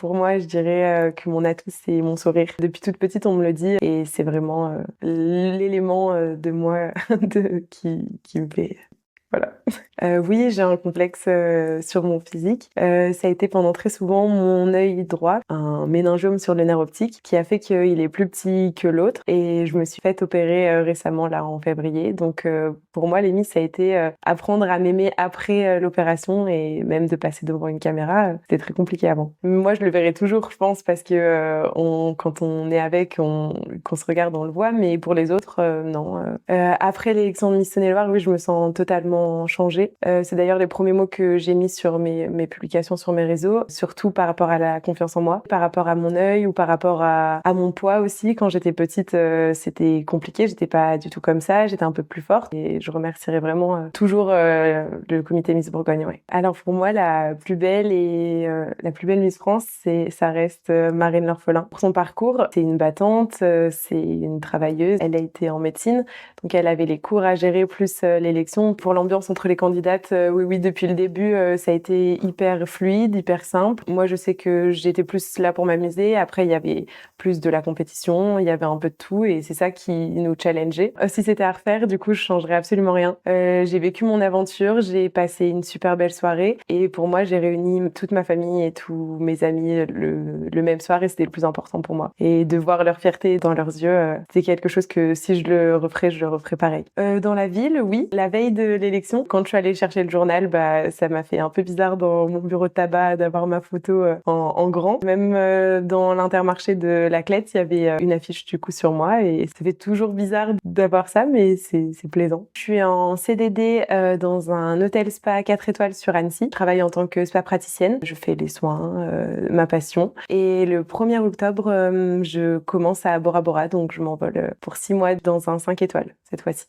Pour moi, je dirais que mon atout, c'est mon sourire. Depuis toute petite, on me le dit et c'est vraiment l'élément de moi qui me fait... Voilà. Oui, j'ai un complexe sur mon physique. Ça a été pendant très souvent mon œil droit, un méningiome sur le nerf optique qui a fait qu'il est plus petit que l'autre. Et je me suis fait opérer récemment, là, en février. Donc, pour moi, Lémi, ça a été apprendre à m'aimer après l'opération et même de passer devant une caméra. C'était très compliqué avant. Moi, je le verrai toujours, je pense, parce que quand on est avec, qu'on se regarde, on le voit. Mais pour les autres, non. Après l'élection de Miss Saône-et-Loire, oui, je me sens totalement changé. C'est d'ailleurs les premiers mots que j'ai mis sur mes publications sur mes réseaux, surtout par rapport à la confiance en moi, par rapport à mon œil ou par rapport à mon poids aussi. Quand j'étais petite, c'était compliqué, j'étais pas du tout comme ça, j'étais un peu plus forte et je remercierai vraiment toujours le comité Miss Bourgogne. Ouais. Alors pour moi, la plus belle Miss France, ça reste Marine L'Orphelin. Pour son parcours, c'est une battante, c'est une travailleuse, elle a été en médecine, donc elle avait les cours à gérer plus l'élection. Pour l'ambiance entre les candidates, oui, depuis le début, ça a été hyper fluide, hyper simple. Moi, je sais que j'étais plus là pour m'amuser. Après, il y avait plus de la compétition, il y avait un peu de tout et c'est ça qui nous challengeait. Si c'était à refaire, du coup, je changerais absolument rien. J'ai vécu mon aventure, j'ai passé une super belle soirée et pour moi, j'ai réuni toute ma famille et tous mes amis le même soir et c'était le plus important pour moi. Et de voir leur fierté dans leurs yeux, c'est quelque chose que si je le referais pareil. Dans la ville, oui. La veille de l'élection, quand je suis allée chercher le journal, ça m'a fait un peu bizarre dans mon bureau de tabac d'avoir ma photo en grand. Même dans l'Intermarché de Laclette, il y avait une affiche du coup sur moi et ça fait toujours bizarre d'avoir ça, mais c'est plaisant. Je suis en CDD dans un hôtel spa 4 étoiles sur Annecy. Je travaille en tant que spa praticienne. Je fais les soins, ma passion. Et le 1er octobre, je commence à Bora Bora, donc je m'envole pour 6 mois dans un 5 étoiles cette fois-ci.